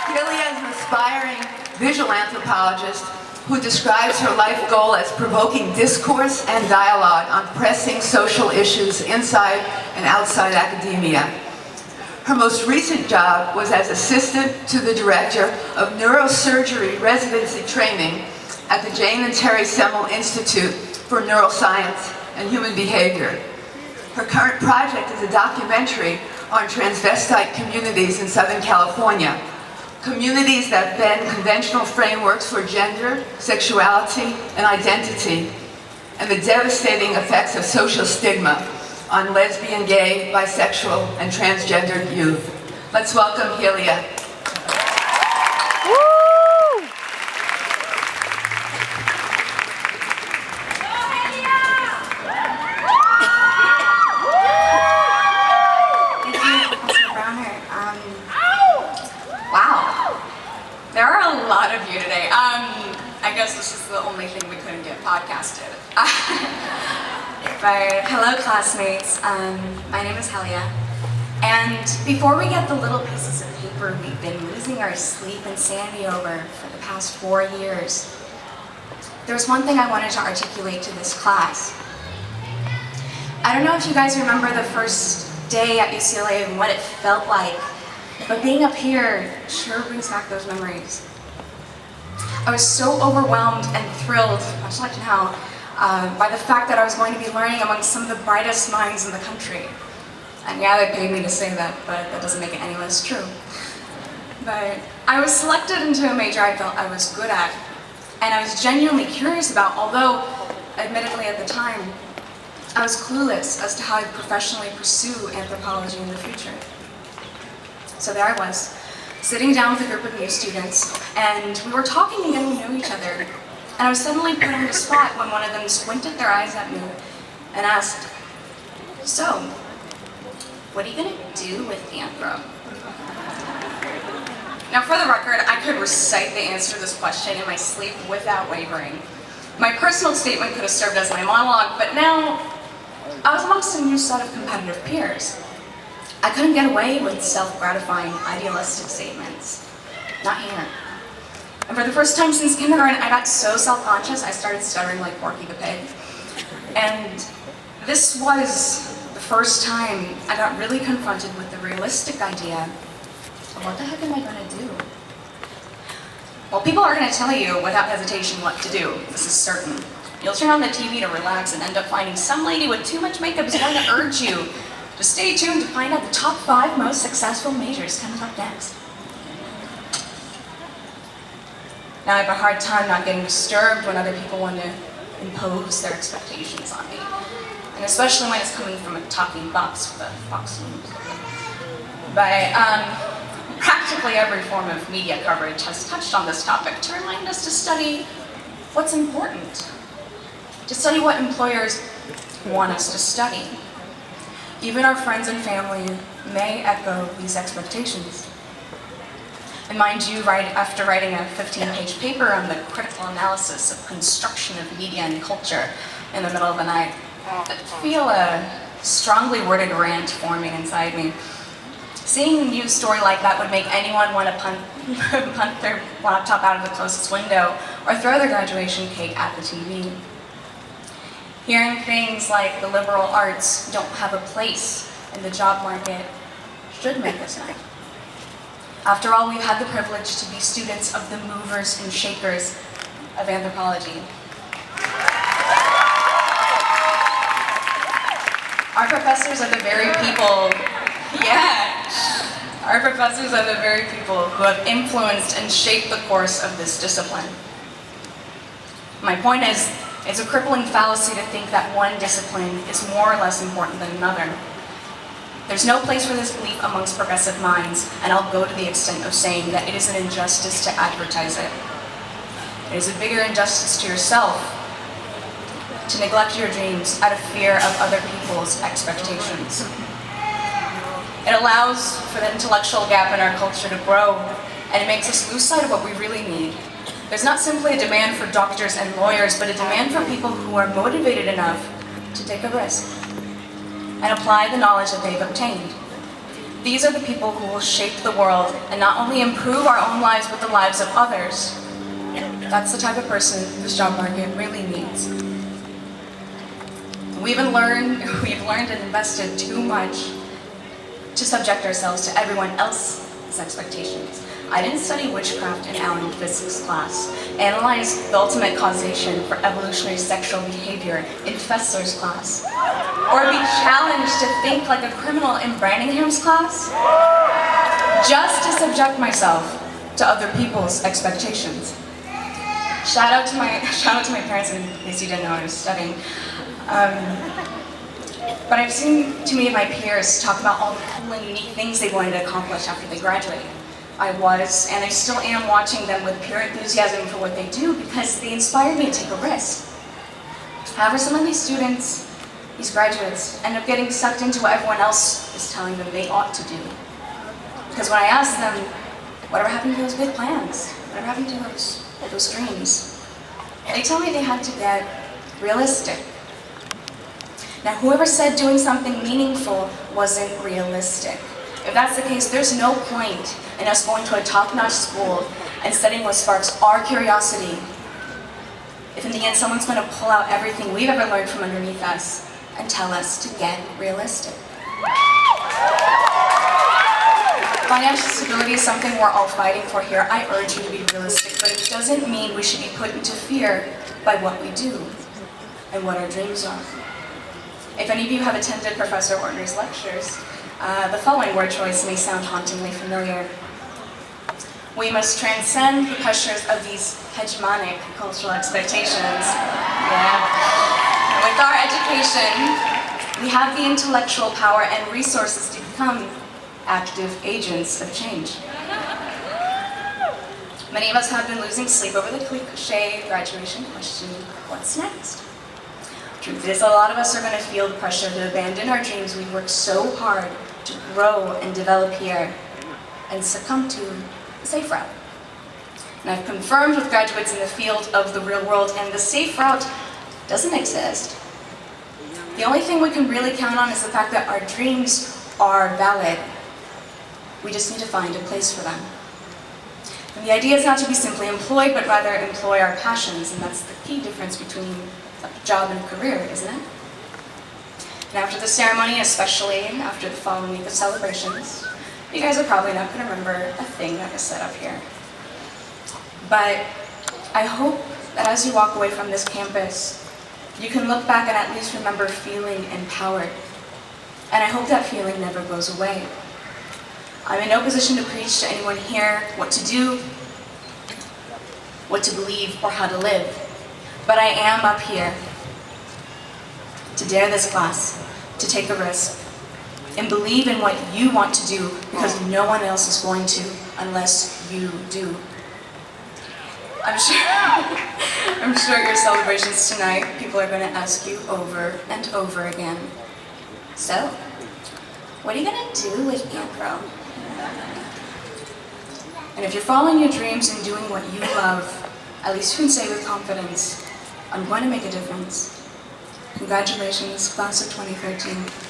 Helia is an aspiring visual anthropologist who describes her life goal as provoking discourse and dialogue on pressing social issues inside and outside academia. Her most recent job was as assistant to the director of neurosurgery residency training at the Jane and Terry Semel Institute for Neuroscience and Human Behavior. Her current project is a documentary on transvestite communities in Southern California, communities that bend conventional frameworks for gender, sexuality, and identity, and the devastating effects of social stigma on lesbian, gay, bisexual, and transgendered youth. Let's welcome Helia. There are a lot of you today. I guess this is the only thing we couldn't get podcasted. But hello, classmates. My name is Helia. And before we get the little pieces of paper we've been losing our sleep and sanity over for the past 4 years, there's one thing I wanted to articulate to this class. I don't know if you guys remember the first day at UCLA and what it felt like, but being up here sure brings back those memories. I was so overwhelmed and thrilled, much like now, by the fact that I was going to be learning amongst some of the brightest minds in the country. And yeah, they paid me to say that, but that doesn't make it any less true. But I was selected into a major I felt I was good at, and I was genuinely curious about, although, admittedly at the time, I was clueless as to how I'd professionally pursue anthropology in the future. So there I was, sitting down with a group of new students, and we were talking and getting to know each other. And I was suddenly put on the spot when one of them squinted their eyes at me and asked, "So, what are you going to do with anthro?" Now, for the record, I could recite the answer to this question in my sleep without wavering. My personal statement could have served as my monologue, but now I was amongst a new set of competitive peers. I couldn't get away with self-gratifying, idealistic statements. Not here. And for the first time since kindergarten, I got so self-conscious, I started stuttering like Porky the Pig. And this was the first time I got really confronted with the realistic idea of what the heck am I gonna do? Well, people are gonna tell you without hesitation what to do. This is certain. You'll turn on the TV to relax and end up finding some lady with too much makeup is going to urge you to stay tuned to find out the top 5 most successful majors coming up next. Now I have a hard time not getting disturbed when other people want to impose their expectations on me. And especially when it's coming from a talking box with a Fox News. But practically every form of media coverage has touched on this topic to remind us to study what's important. To study what employers want us to study. Even our friends and family may echo these expectations. And mind you, right after writing a 15-page paper on the critical analysis of construction of media and culture in the middle of the night, I feel a strongly worded rant forming inside me. Seeing a news story like that would make anyone want to punt their laptop out of the closest window or throw their graduation cake at the TV. Hearing things like the liberal arts don't have a place in the job market should make us mad. After all, we've had the privilege to be students of the movers and shakers of anthropology. Our professors are the very people, our professors are the very people who have influenced and shaped the course of this discipline. My point is, it's a crippling fallacy to think that one discipline is more or less important than another. There's no place for this belief amongst progressive minds, and I'll go to the extent of saying that it is an injustice to advertise it. It is a bigger injustice to yourself to neglect your dreams out of fear of other people's expectations. It allows for the intellectual gap in our culture to grow, and it makes us lose sight of what we really need. There's not simply a demand for doctors and lawyers, but a demand for people who are motivated enough to take a risk and apply the knowledge that they've obtained. These are the people who will shape the world and not only improve our own lives, but the lives of others. That's the type of person this job market really needs. We've learned and invested too much to subject ourselves to everyone else's expectations. I didn't study witchcraft in Allen physics class, analyze the ultimate causation for evolutionary sexual behavior in Fessler's class, or be challenged to think like a criminal in Branningham's class, just to subject myself to other people's expectations. Shout out to my parents, in case you didn't know I was studying. But I've seen too many of my peers talk about all the cool and unique things they wanted to accomplish after they graduated. I was, and I still am, watching them with pure enthusiasm for what they do because they inspire me to take a risk. However, some of these students, these graduates, end up getting sucked into what everyone else is telling them they ought to do. Because when I ask them, whatever happened to those big plans? Whatever happened to those dreams? They tell me they had to get realistic. Now, whoever said doing something meaningful wasn't realistic? If that's the case, there's no point in us going to a top-notch school and studying what sparks our curiosity if in the end someone's going to pull out everything we've ever learned from underneath us and tell us to get realistic. Financial stability is something we're all fighting for here. I urge you to be realistic, but it doesn't mean we should be put into fear by what we do and what our dreams are. If any of you have attended Professor Ortner's lectures, the following word choice may sound hauntingly familiar. We must transcend the pressures of these hegemonic cultural expectations. Yeah. With our education, we have the intellectual power and resources to become active agents of change. Many of us have been losing sleep over the cliché graduation question, what's next? Truth is, a lot of us are going to feel the pressure to abandon our dreams we worked so hard to grow and develop here and succumb to the safe route. And I've confirmed with graduates in the field of the real world, and the safe route doesn't exist. The only thing we can really count on is the fact that our dreams are valid. We just need to find a place for them. And the idea is not to be simply employed, but rather employ our passions, and that's the key difference between a job and a career, isn't it? And after the ceremony, especially after the following week of celebrations, you guys are probably not going to remember a thing that was said up here. But I hope that as you walk away from this campus, you can look back and at least remember feeling empowered. And I hope that feeling never goes away. I'm in no position to preach to anyone here what to do, what to believe, or how to live. But I am up here to dare this class, to take a risk, and believe in what you want to do because no one else is going to unless you do. I'm sure your celebrations tonight, people are going to ask you over and over again. So, what are you going to do with Anthro? And if you're following your dreams and doing what you love, at least you can say with confidence, I'm going to make a difference. Congratulations, class of 2013.